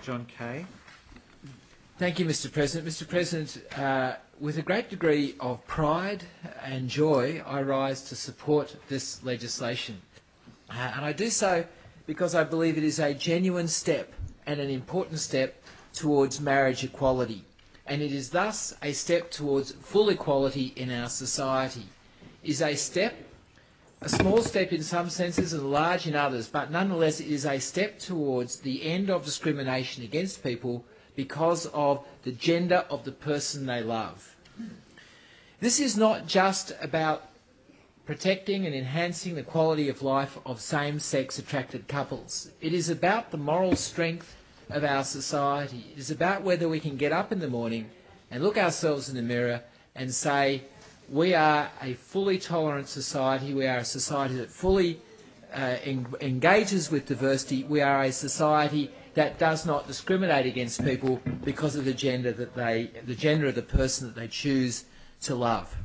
John Kaye. Thank you, Mr. President. Mr. President, with a great degree of pride and joy, I rise to support this legislation. And I do so because I believe it is a genuine step and an important step towards marriage equality. And it is thus a step towards full equality in our society. It is a small step in some senses and large in others, but nonetheless it is a step towards the end of discrimination against people because of the gender of the person they love. This is not just about protecting and enhancing the quality of life of same-sex attracted couples. It is about the moral strength of our society. It is about whether we can get up in the morning and look ourselves in the mirror and say, we are a fully tolerant society, we are a society that fully engages with diversity, we are a society that does not discriminate against people because of the gender of the person that they choose to love.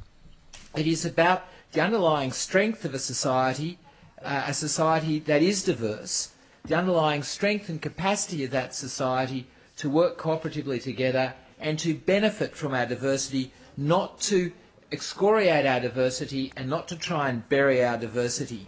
It is about the underlying strength of a society that is diverse, the underlying strength and capacity of that society to work cooperatively together and to benefit from our diversity, not to excoriate our diversity and not to try and bury our diversity.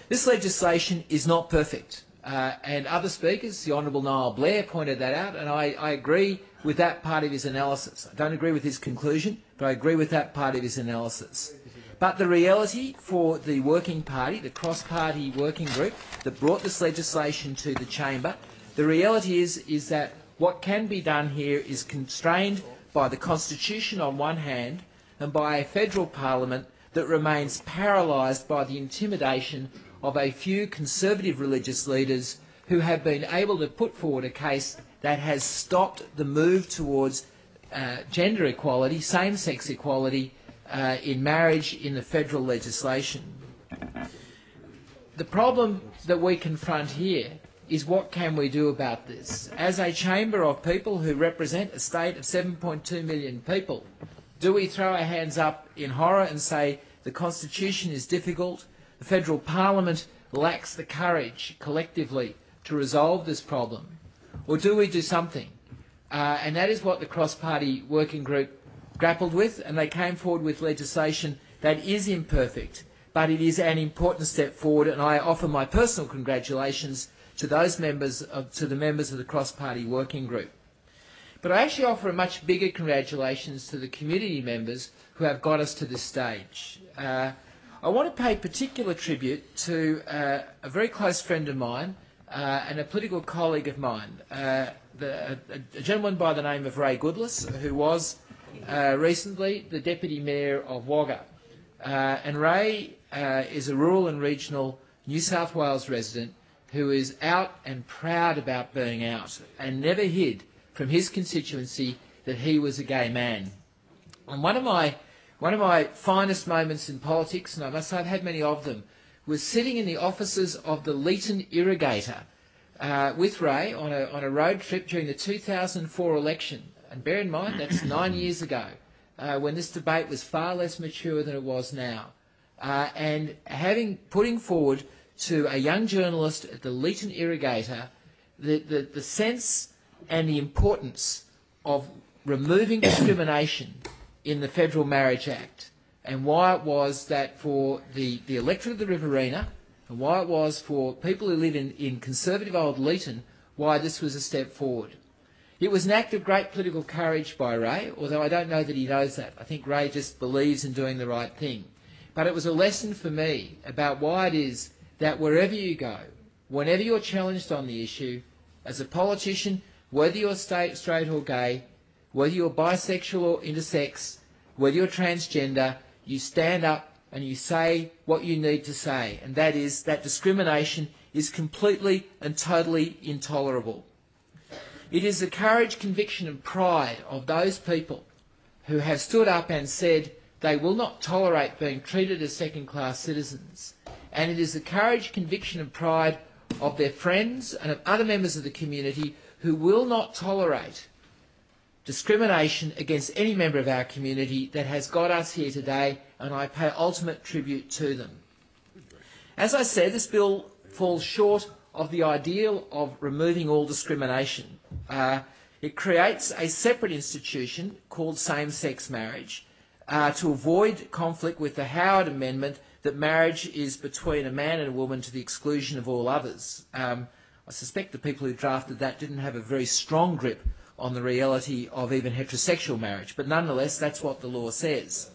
This legislation is not perfect, and other speakers, the Honourable Niall Blair, pointed that out, and I agree with that part of his analysis. I don't agree with his conclusion, but I agree with that part of his analysis. But the reality for the working party, the cross-party working group that brought this legislation to the chamber, the reality is that what can be done here is constrained by the Constitution on one hand and by a federal parliament that remains paralysed by the intimidation of a few conservative religious leaders who have been able to put forward a case that has stopped the move towards gender equality, same-sex equality, in marriage in the federal legislation. The problem that we confront here is what can we do about this? As a chamber of people who represent a state of 7.2 million people, do we throw our hands up in horror and say the Constitution is difficult, the federal parliament lacks the courage collectively to resolve this problem? Or do we do something? And that is what the cross-party working group grappled with, and they came forward with legislation that is imperfect, but it is an important step forward, and I offer my personal congratulations to those members of the cross-party working group. But I actually offer a much bigger congratulations to the community members who have got us to this stage. I want to pay particular tribute to a very close friend of mine and a political colleague of mine, a gentleman by the name of Ray Goodless, who was recently the Deputy Mayor of Wagga. And Ray is a rural and regional New South Wales resident who is out and proud about being out and never hid from his constituency that he was a gay man. And one of my finest moments in politics, and I must say I've had many of them, was sitting in the offices of the Leeton Irrigator with Ray on a road trip during the 2004 election. And bear in mind, that's 9 years ago, when this debate was far less mature than it was now. And putting forward to a young journalist at the Leeton Irrigator the sense and the importance of removing discrimination in the Federal Marriage Act, and why it was that for the electorate of the Riverina, and why it was for people who live in conservative old Leeton, why this was a step forward. It was an act of great political courage by Ray, although I don't know that he knows that. I think Ray just believes in doing the right thing. But it was a lesson for me about why it is that wherever you go, whenever you're challenged on the issue, as a politician, whether you're straight or gay, whether you're bisexual or intersex, whether you're transgender, you stand up and you say what you need to say, and that is that discrimination is completely and totally intolerable. It is the courage, conviction and pride of those people who have stood up and said they will not tolerate being treated as second-class citizens. And it is the courage, conviction and pride of their friends and of other members of the community who will not tolerate discrimination against any member of our community that has got us here today, and I pay ultimate tribute to them. As I said, this bill falls short of the ideal of removing all discrimination. It creates a separate institution called same-sex marriage to avoid conflict with the Howard Amendment that marriage is between a man and a woman to the exclusion of all others. I suspect the people who drafted that didn't have a very strong grip on the reality of even heterosexual marriage, but nonetheless that's what the law says.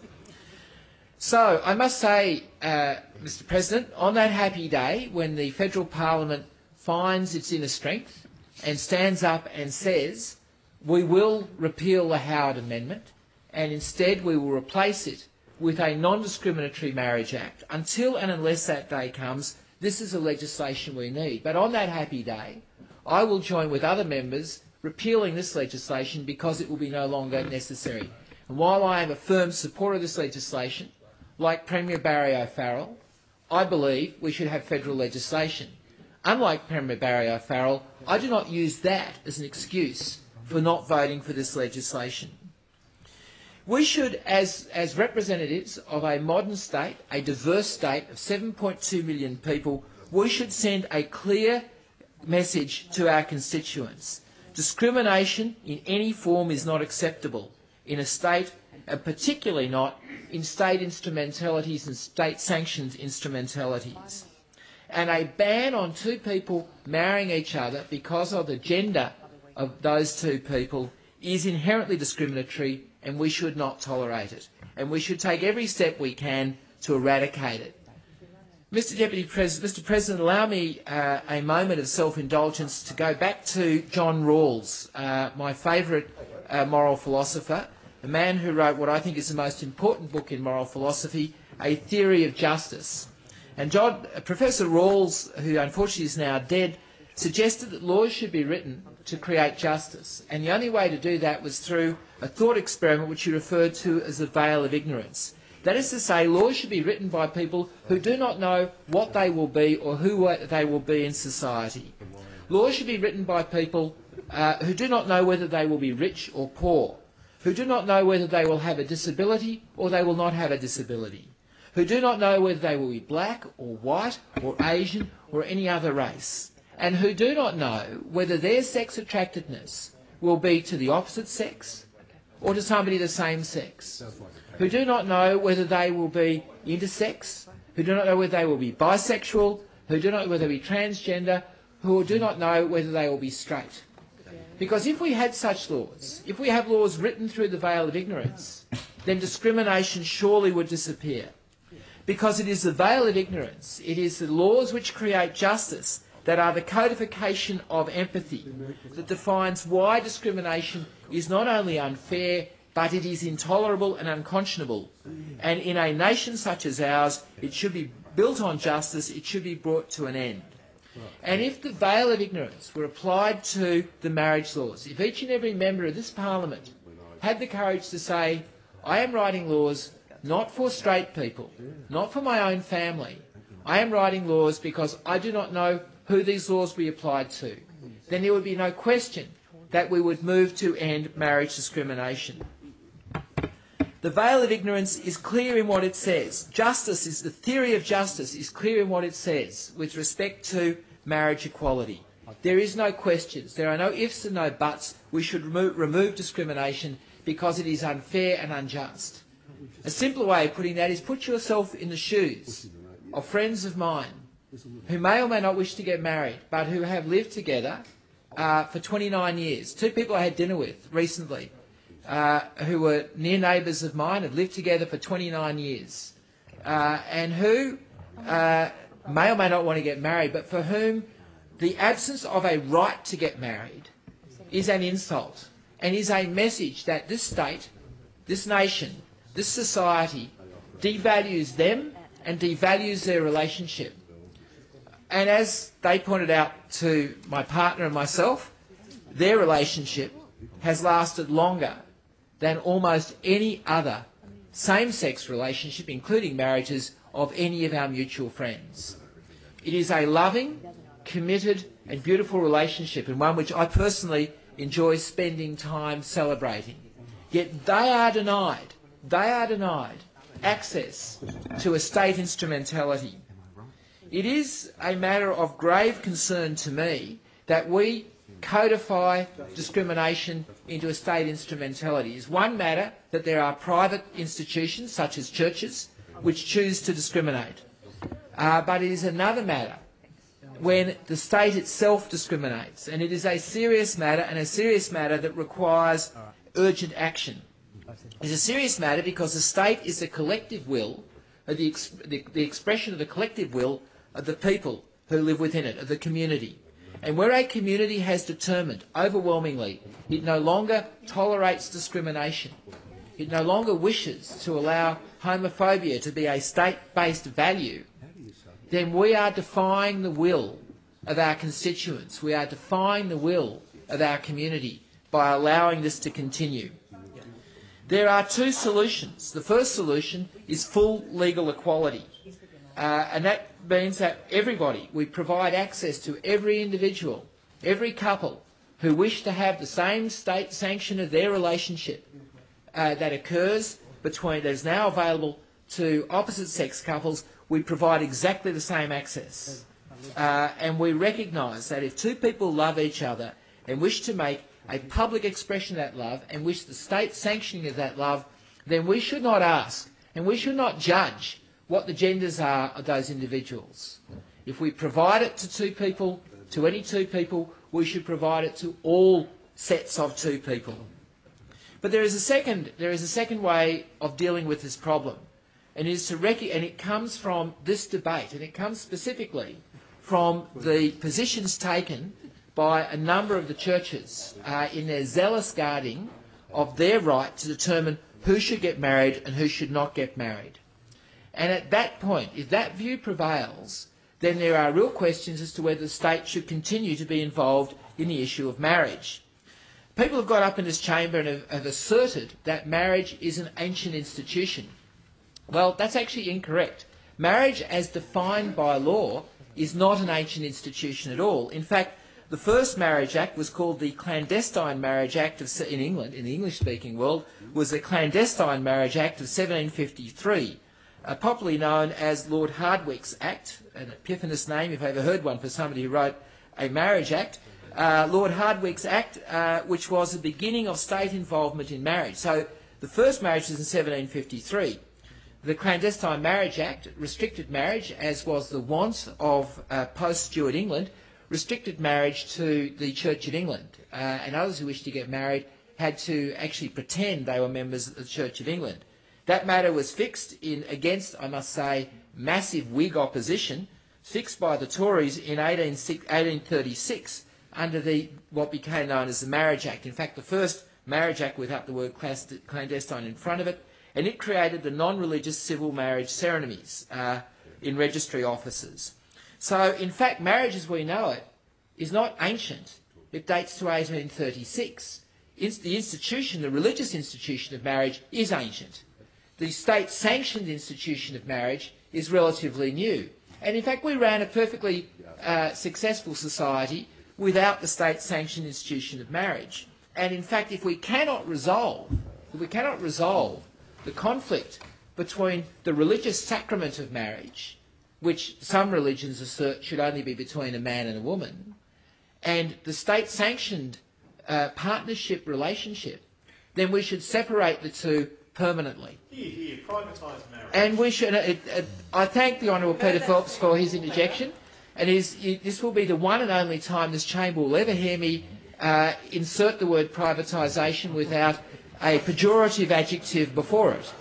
So I must say, Mr. President, on that happy day when the Federal Parliament finds its inner strength and stands up and says we will repeal the Howard Amendment and instead we will replace it with a non-discriminatory Marriage Act, until and unless that day comes, this is the legislation we need. But on that happy day, I will join with other members repealing this legislation because it will be no longer necessary. And while I am a firm supporter of this legislation, like Premier Barry O'Farrell, I believe we should have federal legislation. Unlike Premier Barry O'Farrell, I do not use that as an excuse for not voting for this legislation. We should, as representatives of a modern state, a diverse state of 7.2 million people, we should send a clear message to our constituents. Discrimination in any form is not acceptable in a state, and particularly not in state instrumentalities and state-sanctioned instrumentalities. And a ban on two people marrying each other because of the gender of those two people is inherently discriminatory, and we should not tolerate it. And we should take every step we can to eradicate it. Mr. President, allow me a moment of self-indulgence to go back to John Rawls, my favourite moral philosopher, a man who wrote what I think is the most important book in moral philosophy, A Theory of Justice. And Professor Rawls, who unfortunately is now dead, suggested that laws should be written to create justice. And the only way to do that was through a thought experiment which he referred to as the veil of ignorance. That is to say, laws should be written by people who do not know what they will be or who they will be in society. Laws should be written by people who do not know whether they will be rich or poor, who do not know whether they will have a disability or they will not have a disability, who do not know whether they will be black or white or Asian or any other race, and who do not know whether their sex attractiveness will be to the opposite sex or to somebody of the same sex, who do not know whether they will be intersex, who do not know whether they will be bisexual, who do not know whether they will be transgender, who do not know whether they will be straight. Because if we had such laws, if we have laws written through the veil of ignorance, then discrimination surely would disappear. Because it is the veil of ignorance, it is the laws which create justice that are the codification of empathy that defines why discrimination is not only unfair, but it is intolerable and unconscionable. And in a nation such as ours, it should be built on justice, it should be brought to an end. And if the veil of ignorance were applied to the marriage laws, if each and every member of this Parliament had the courage to say, I am writing laws not for straight people, not for my own family, I am writing laws because I do not know who these laws will be applied to, then there would be no question that we would move to end marriage discrimination. The veil of ignorance is clear in what it says. The theory of justice is clear in what it says with respect to marriage equality. There is no questions. There are no ifs and no buts. We should remove discrimination because it is unfair and unjust. A simpler way of putting that is put yourself in the shoes of friends of mine who may or may not wish to get married, but who have lived together for 29 years. Two people I had dinner with recently who were near neighbours of mine, had lived together for 29 years, and who may or may not want to get married, but for whom the absence of a right to get married is an insult and is a message that this state, this nation, this society devalues them and devalues their relationship. And as they pointed out to my partner and myself, their relationship has lasted longer than almost any other same-sex relationship, including marriages, of any of our mutual friends. It is a loving, committed and beautiful relationship, and one which I personally enjoy spending time celebrating. Yet they are denied access to a state instrumentality. it is a matter of grave concern to me that we codify discrimination into a state instrumentality. It's one matter that there are private institutions, such as churches, which choose to discriminate. But it is another matter when the state itself discriminates, and it is a serious matter, and a serious matter that requires urgent action. It's a serious matter because the state is the collective will, the expression of the collective will of the people who live within it, of the community. And where a community has determined overwhelmingly it no longer tolerates discrimination, it no longer wishes to allow homophobia to be a state-based value, then we are defying the will of our constituents. We are defying the will of our community by allowing this to continue. There are two solutions. The first solution is full legal equality. And that means that everybody, we provide access to every individual, every couple who wish to have the same state sanction of their relationship that occurs between, that is now available to opposite sex couples. We provide exactly the same access. And we recognise that if two people love each other and wish to make a public expression of that love and wish the state sanctioning of that love, then we should not ask and we should not judge what the genders are of those individuals. If we provide it to two people, to any two people, we should provide it to all sets of two people. But there is a second way of dealing with this problem, and it comes from this debate, and it comes specifically from the positions taken by a number of the churches in their zealous guarding of their right to determine who should get married and who should not get married. And at that point, if that view prevails, then there are real questions as to whether the state should continue to be involved in the issue of marriage. People have got up in this chamber and have asserted that marriage is an ancient institution. Well, that's actually incorrect. Marriage, as defined by law, is not an ancient institution at all. In fact, the first Marriage Act was called the Clandestine Marriage Act in England, in the English-speaking world, was the Clandestine Marriage Act of 1753. Popularly known as Lord Hardwicke's Act, an epiphanous name if I ever heard one for somebody who wrote a marriage act. Lord Hardwicke's Act, which was the beginning of state involvement in marriage. So the first marriage was in 1753. The Clandestine Marriage Act restricted marriage, as was the want of post-Stuart England, restricted marriage to the Church of England, and others who wished to get married had to actually pretend they were members of the Church of England. That matter was fixed against, I must say, massive Whig opposition, fixed by the Tories in 1836 under what became known as the Marriage Act. In fact, the first Marriage Act without the word clandestine in front of it, and it created the non-religious civil marriage ceremonies in registry offices. So, in fact, marriage as we know it is not ancient. It dates to 1836. The institution, the religious institution of marriage, is ancient. The state-sanctioned institution of marriage is relatively new. And in fact, we ran a perfectly successful society without the state-sanctioned institution of marriage. And in fact, if we cannot resolve the conflict between the religious sacrament of marriage, which some religions assert should only be between a man and a woman, and the state-sanctioned partnership relationship, then we should separate the two permanently. Privatised marriage. And we should. I thank the Honourable Peter Phelps for his interjection, and this will be the one and only time this chamber will ever hear me insert the word privatisation without a pejorative adjective before it.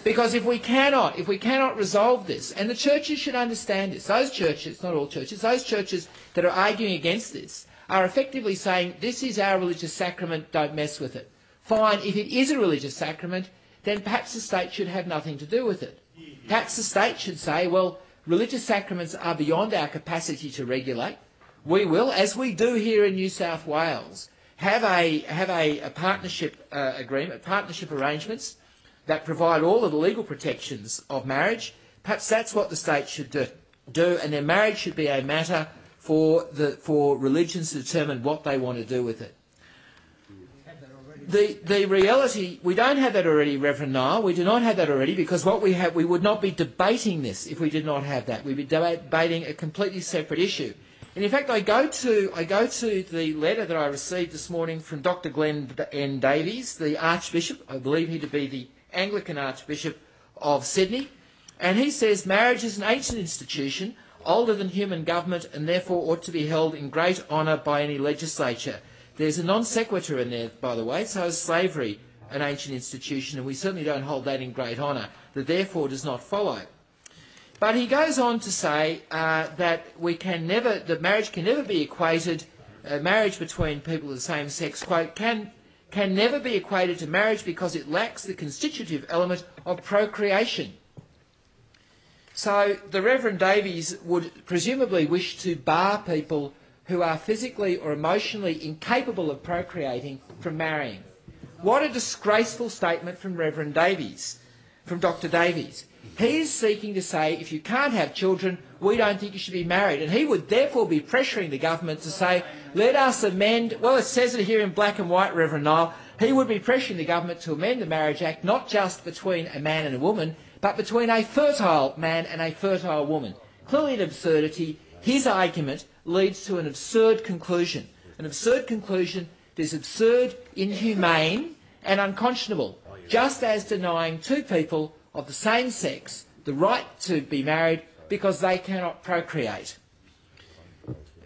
Because if we cannot resolve this, and the churches should understand this, those churches, not all churches, those churches that are arguing against this are effectively saying, this is our religious sacrament, don't mess with it. Fine, if it is a religious sacrament, then perhaps the state should have nothing to do with it. Perhaps the state should say, well, religious sacraments are beyond our capacity to regulate. We will, as we do here in New South Wales, have a partnership agreement, partnership arrangements that provide all of the legal protections of marriage. Perhaps that's what the state should do, and then marriage should be a matter for religions to determine what they want to do with it. the reality, we don't have that already, Reverend Nile. We do not have that already, because what we have, we would not be debating this if we did not have that. We'd be debating a completely separate issue. And in fact, I go to the letter that I received this morning from Dr. Glenn N. Davies, the Archbishop, I believe he to be the Anglican Archbishop of Sydney, and he says marriage is an ancient institution, older than human government, and therefore ought to be held in great honour by any legislature. There's a non sequitur in there, by the way, so is slavery an ancient institution, and we certainly don't hold that in great honour. That therefore does not follow. But he goes on to say that marriage can never be equated, marriage between people of the same sex, quote, can never be equated to marriage because it lacks the constitutive element of procreation. So the Reverend Davies would presumably wish to bar people who are physically or emotionally incapable of procreating from marrying. What a disgraceful statement from Reverend Davies, from Dr. Davies. He is seeking to say, if you can't have children, we don't think you should be married. And he would therefore be pressuring the government to say, let us amend, well, it says it here in black and white, Reverend Nile, he would be pressuring the government to amend the Marriage Act, not just between a man and a woman, but between a fertile man and a fertile woman. Clearly an absurdity. His argument leads to an absurd conclusion. An absurd conclusion that is absurd, inhumane and unconscionable, just as denying two people of the same sex the right to be married because they cannot procreate.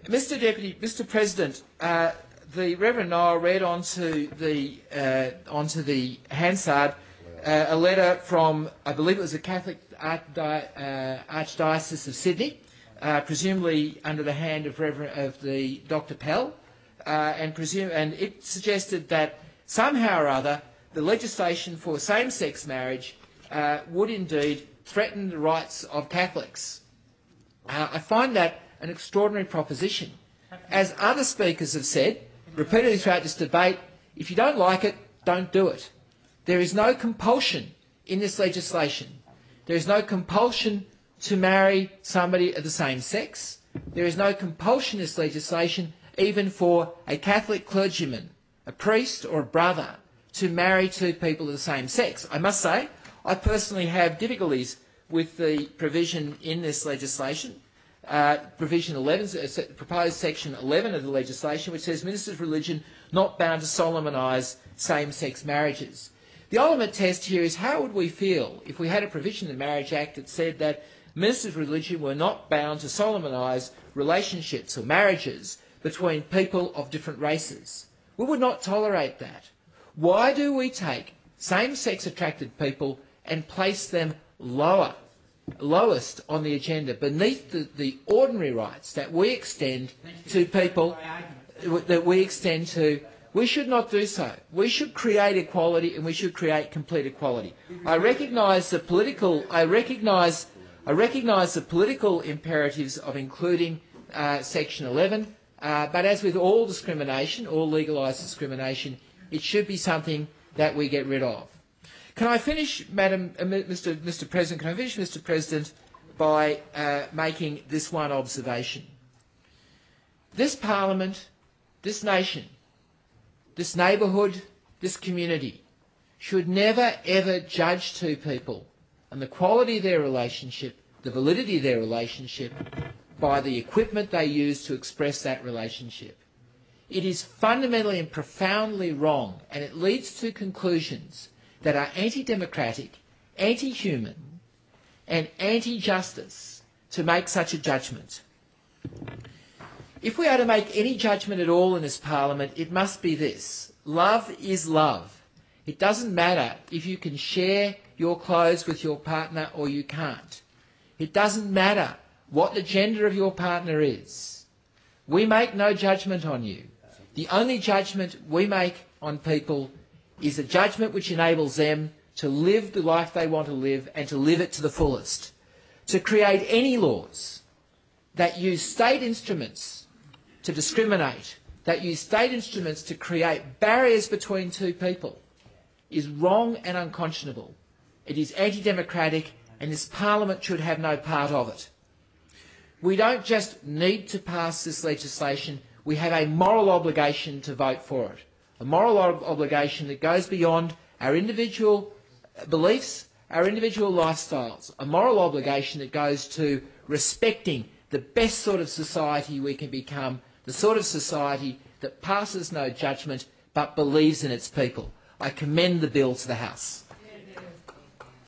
Mr. President, the Reverend Nile read onto the Hansard a letter from, I believe it was the Catholic Archdiocese of Sydney, presumably under the hand of Dr. Pell, and it suggested that somehow or other the legislation for same-sex marriage would indeed threaten the rights of Catholics. I find that an extraordinary proposition. As other speakers have said repeatedly throughout this debate, if you don't like it, don't do it. There is no compulsion in this legislation. There is no compulsion to marry somebody of the same sex. There is no compulsion in this legislation even for a Catholic clergyman, a priest or a brother, to marry two people of the same sex. I must say, I personally have difficulties with the provision in this legislation, provision 11, proposed section 11 of the legislation, which says ministers of religion not bound to solemnise same-sex marriages. The ultimate test here is how would we feel if we had a provision in the Marriage Act that said that ministers of religion were not bound to solemnise relationships or marriages between people of different races. We would not tolerate that. Why do we take same-sex attracted people and place them lowest on the agenda, beneath the ordinary rights that we extend to people, we should not do so. We should create equality, and we should create complete equality. I recognise the political imperatives of including Section 11, but as with all discrimination, all legalised discrimination, it should be something that we get rid of. Can I finish, Mr. President? Can I finish, Mr. President, by making this one observation? This Parliament, this nation, this neighbourhood, this community should never ever judge two people and the quality of their relationship, the validity of their relationship, by the equipment they use to express that relationship. It is fundamentally and profoundly wrong, and it leads to conclusions that are anti-democratic, anti-human and anti-justice to make such a judgment. If we are to make any judgment at all in this Parliament, it must be this. Love is love. It doesn't matter if you can share your clothes with your partner or you can't. It doesn't matter what the gender of your partner is. We make no judgment on you. The only judgment we make on people is a judgment which enables them to live the life they want to live and to live it to the fullest. To create any laws that use state instruments to discriminate, that use state instruments to create barriers between two people, is wrong and unconscionable. It is anti-democratic, and this Parliament should have no part of it. We don't just need to pass this legislation, we have a moral obligation to vote for it. a moral obligation that goes beyond our individual beliefs, our individual lifestyles, a moral obligation that goes to respecting the best sort of society we can become, the sort of society that passes no judgment but believes in its people. I commend the bill to the House.